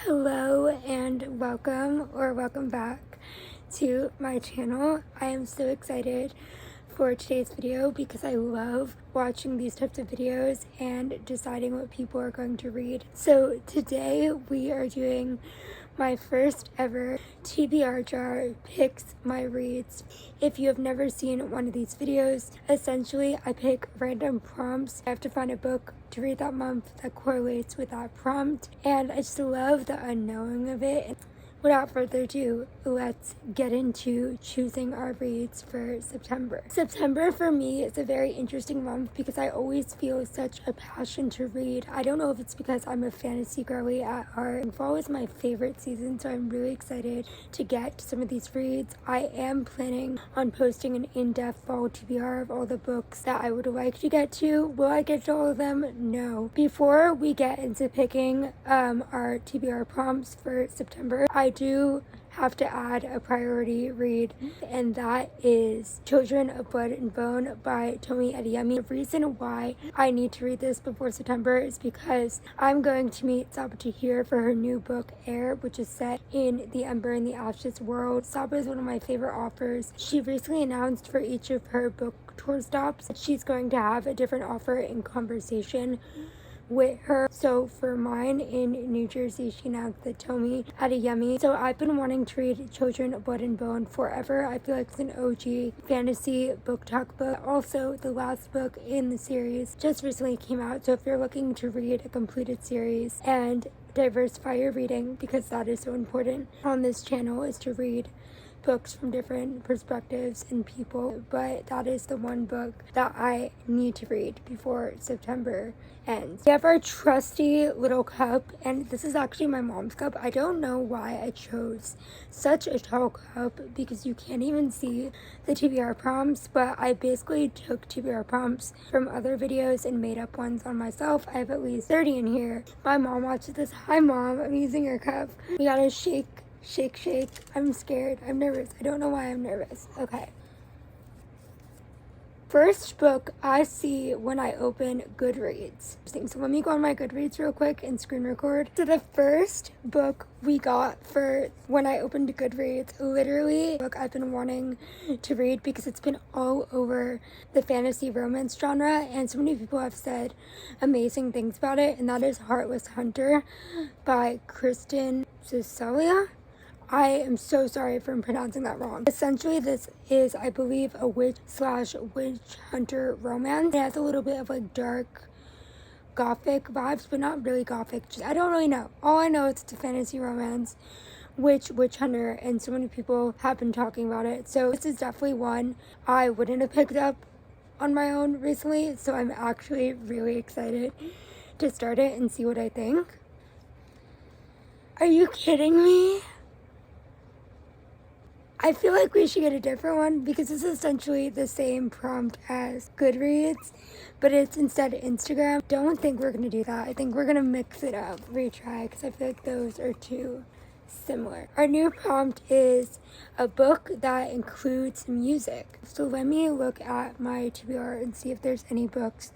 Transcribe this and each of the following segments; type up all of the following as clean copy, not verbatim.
Hello and welcome back to my channel. I am so excited for today's video because I love watching these types of videos and deciding what people are going to read. So today we are doing my first ever TBR jar picks my reads. If you have never seen one of these videos, essentially I pick random prompts. I have to find a book to read that month that correlates with that prompt, and I just love the unknowing of it. Without further ado, let's get into choosing our reads for September. September for me is a very interesting month because I always feel such a passion to read. I don't know if it's because I'm a fantasy girly at heart, and fall is my favorite season, so I'm really excited to get to some of these reads. I am planning on posting an in-depth fall TBR of all the books that I would like to get to. Will I get to all of them? No. Before we get into picking our TBR prompts for September, I do have to add a priority read, and that is Children of Blood and Bone by Tomi Adeyemi. The reason why I need to read this before September is because I'm going to meet Saba here for her new book Air, which is set in the Ember and the Ashes world. Saba is one of my favorite authors. She recently announced for each of her book tour stops that she's going to have a different author in conversation with her. So for mine in New Jersey, she announced that Tomi Adeyemi. So I've been wanting to read Children of Blood and Bone forever. I feel like it's an OG fantasy book talk book. Also, the last book in the series just recently came out. So if you're looking to read a completed series and diversify your reading, because that is so important on this channel, is to read books from different perspectives and people, but that is the one book that I need to read before September ends. We have our trusty little cup, and this is actually my mom's cup. I don't know why I chose such a tall cup because you can't even see the TBR prompts, but I basically took TBR prompts from other videos and made up ones on myself. I have at least 30 in here. My mom watches this. Hi mom, I'm using your cup. We gotta shake. I'm scared. I'm nervous. I don't know why I'm nervous. Okay. First book I see when I open Goodreads. So let me go on my Goodreads real quick and screen record. So the first book we got for when I opened Goodreads, literally a book I've been wanting to read because it's been all over the fantasy romance genre and so many people have said amazing things about it, and that is Heartless Hunter by Kristen. I am so sorry if I'm pronouncing that wrong. Essentially, this is, I believe, a witch/witch hunter romance. It has a little bit of like dark gothic vibes, but not really gothic. I don't really know. All I know is it's a fantasy romance, witch hunter, and so many people have been talking about it. So this is definitely one I wouldn't have picked up on my own recently. So I'm actually really excited to start it and see what I think. Are you kidding me? I feel like we should get a different one because it's essentially the same prompt as Goodreads, but it's instead Instagram. Don't think we're going to do that. I think we're going to mix it up, retry, because I feel like those are too similar. Our new prompt is a book that includes music. So let me look at my TBR and see if there's any books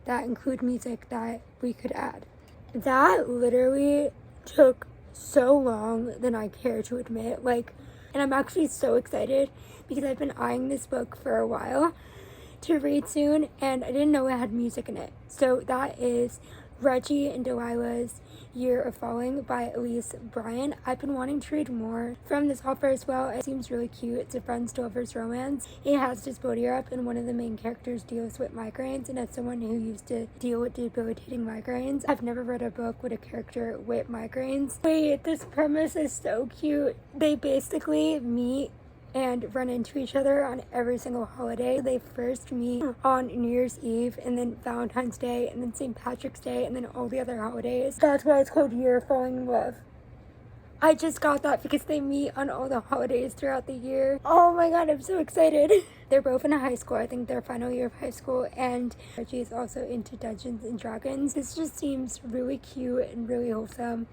that include music that we could add. That literally took so long than I care to admit. And I'm actually so excited because I've been eyeing this book for a while to read soon, and I didn't know it had music in it. So that is Reggie and Delilah's Year of Falling by Elise, Bryant. I've been wanting to read more from this author as well. It seems really cute. It's a friends to lovers romance. It has dysbiotic, and one of the main characters deals with migraines, and as someone who used to deal with debilitating migraines, I've never read a book with a character with migraines. Wait, this premise is so cute. They basically meet and run into each other on every single holiday. They first meet on New Year's Eve, and then Valentine's Day, and then St. Patrick's Day, and then all the other holidays. That's why it's called Year of Falling in Love. I just got that because they meet on all the holidays throughout the year. Oh my god, I'm so excited. They're both in high school. I think their final year of high school, and Reggie is also into Dungeons and Dragons. This just seems really cute and really wholesome,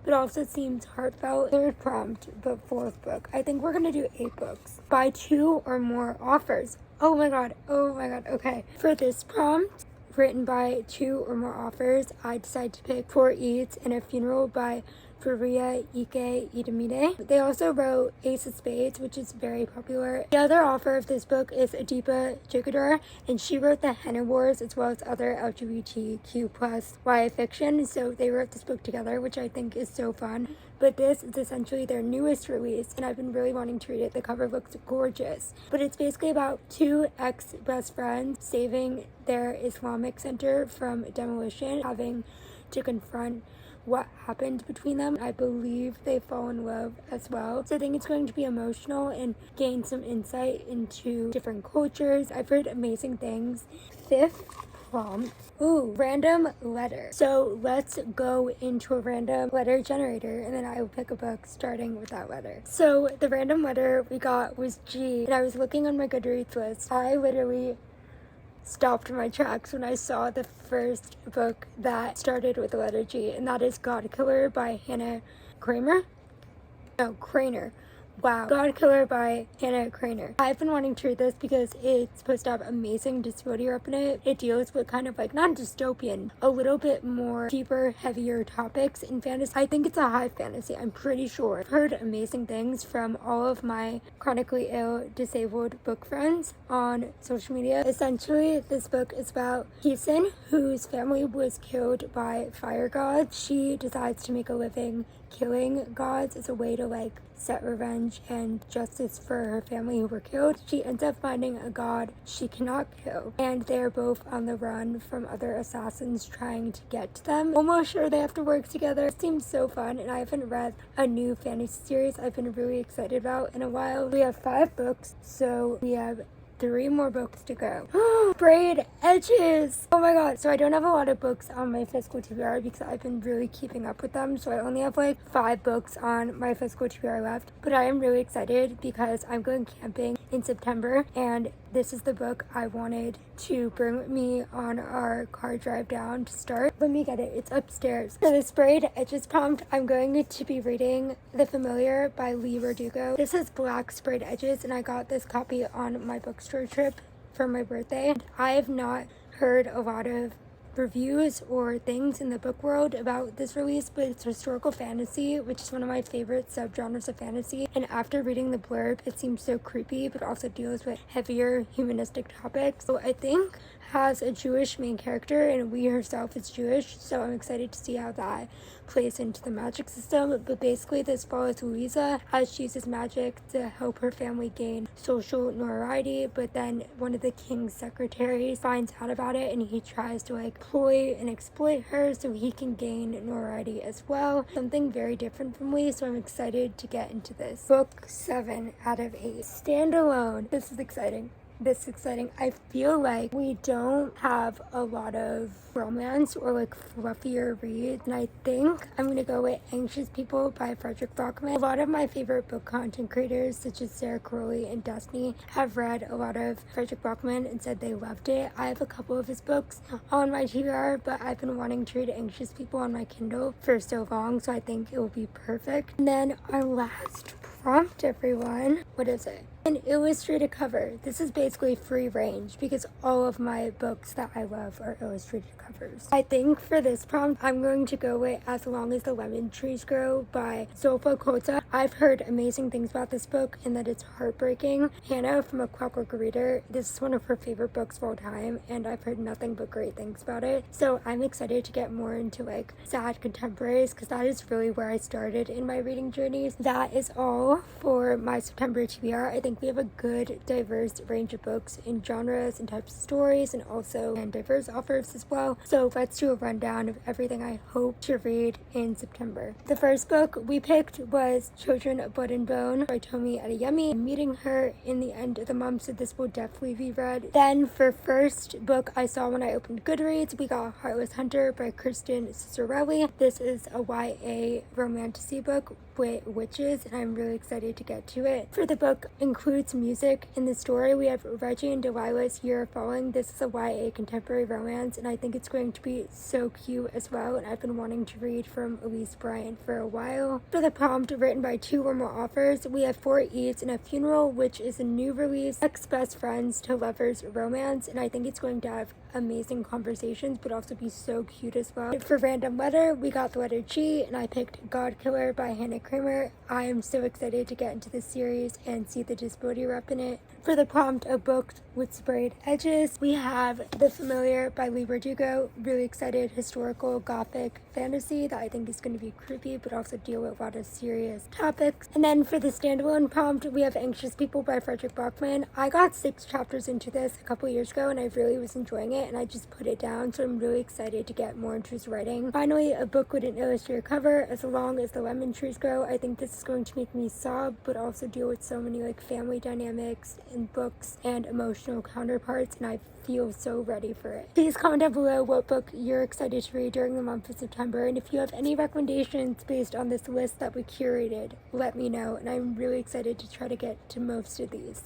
but also seems heartfelt. Third prompt, but fourth book. I think we're gonna do 8 books by 2 or more authors. Oh my god, okay. For this prompt, written by 2 or more authors, I decided to pick For Eats and a Funeral by Àbíké-Íyímídé. They also wrote Ace of Spades, which is very popular. The other author of this book is Adiba Jaigirdar, and she wrote The Henna Wars as well as other LGBTQ plus YA fiction, so they wrote this book together, which I think is so fun. But this is essentially their newest release, and I've been really wanting to read it. The cover looks gorgeous. But it's basically about two ex-best friends saving their Islamic center from demolition, having to confront what happened between them. I believe they fall in love as well. So I think it's going to be emotional and gain some insight into different cultures. I've heard amazing things. Fifth prompt. Ooh, random letter. So let's go into a random letter generator, and then I will pick a book starting with that letter. So the random letter we got was G, and I was looking on my Goodreads list. I literally stopped in my tracks when I saw the first book that started with the letter G, and that is Godkiller by Hannah Kramer. No, Craner. Wow. Godkiller by Hannah Kramer. I've been wanting to read this because it's supposed to have amazing disability rep in it. It deals with kind of like, not dystopian, a little bit more deeper, heavier topics in fantasy. I think it's a high fantasy, I'm pretty sure. I've heard amazing things from all of my chronically ill, disabled book friends on social media. Essentially, this book is about Kristen, whose family was killed by fire gods. She decides to make a living killing gods as a way to like set revenge and justice for her family who were killed. She ends up finding a god she cannot kill, and they're both on the run from other assassins trying to get to them. Almost sure they have to work together. It seems so fun, and I haven't read a new fantasy series I've been really excited about in a while. We have 5 books, so we have 3 more books to go. Braid edges! Oh my god. So I don't have a lot of books on my physical TBR because I've been really keeping up with them. So I only have like 5 books on my physical TBR left. But I am really excited because I'm going camping in September, and this is the book I wanted to bring with me on our car drive down to start. Let me get it. It's upstairs. For this braid edges prompt, I'm going to be reading The Familiar by Leigh Bardugo. This is black sprayed edges, and I got this copy on my bookstore trip for my birthday. I have not heard a lot of reviews or things in the book world about this release, but it's historical fantasy, which is one of my favorite subgenres of fantasy, and after reading the blurb, it seems so creepy, but also deals with heavier humanistic topics. So I think has a Jewish main character, and Leigh herself is Jewish, so I'm excited to see how that plays into the magic system. But basically this follows Louisa as she uses magic to help her family gain social notoriety, but then one of the king's secretaries finds out about it, and he tries to like ploy and exploit her so he can gain notoriety as well. Something very different from Leigh, so I'm excited to get into this. Book 7 out of 8. Standalone. This is exciting. I feel like we don't have a lot of romance or like fluffier reads, and I think I'm gonna go with Anxious People by Fredrick. A lot of my favorite book content creators such as Sarah Crowley and Destiny have read a lot of Fredrick and said they loved it. I have a couple of his books on my TBR, but I've been wanting to read Anxious People on my Kindle for so long, so I think it will be perfect. And then our last prompt, everyone. What is it? An illustrated cover. This is basically free range because all of my books that I love are illustrated covers. I think for this prompt, I'm going to go with As Long as the Lemon Trees Grow by Zoulfa. I've heard amazing things about this book and that it's heartbreaking. Hannah from A Clockwork Reader, this is one of her favorite books of all time, and I've heard nothing but great things about it. So I'm excited to get more into like sad contemporaries because that is really where I started in my reading journeys. That is all for my September TBR. I think we have a good diverse range of books in genres and types of stories, and also diverse authors as well. So let's do a rundown of everything I hope to read in September. The first book we picked was Children of Blood and Bone by Tomi Adeyemi. I'm meeting her in the end of the month, so this will definitely be read. Then for first book I saw when I opened Goodreads, we got Heartless Hunter by Kristen Ciccarelli. This is a YA romantasy book with witches, and I'm really excited to get to it. For the book includes music in the story, we have Reggie and Delilah's Year of Falling. This is a YA contemporary romance, and I think it's going to be so cute as well, and I've been wanting to read from Elise Bryant for a while. For the prompt, written by 2 or more authors, we have 4 Eves and a Funeral, which is a new release, ex-best friends to lovers romance, and I think it's going to have amazing conversations, but also be so cute as well. For random letter, we got the letter G, and I picked Godkiller by Hannah Kramer. I am so excited to get into this series and see the disability rep in it. For the prompt, a book with sprayed edges, we have The Familiar by Leigh Bardugo. Really excited, historical gothic fantasy that I think is going to be creepy, but also deal with a lot of serious topics. And then for the standalone prompt, we have Anxious People by Fredrick Backman. I got 6 chapters into this a couple years ago, and I really was enjoying it, and I just put it down, so I'm really excited to get more into his writing. Finally, a book with an illustrated cover, As Long as the Lemon Trees Grow. I think this is going to make me sob, but also deal with so many like family dynamics in books and emotional counterparts, and I feel so ready for it. Please comment down below what book you're excited to read during the month of September, and if you have any recommendations based on this list that we curated, let me know, and I'm really excited to try to get to most of these.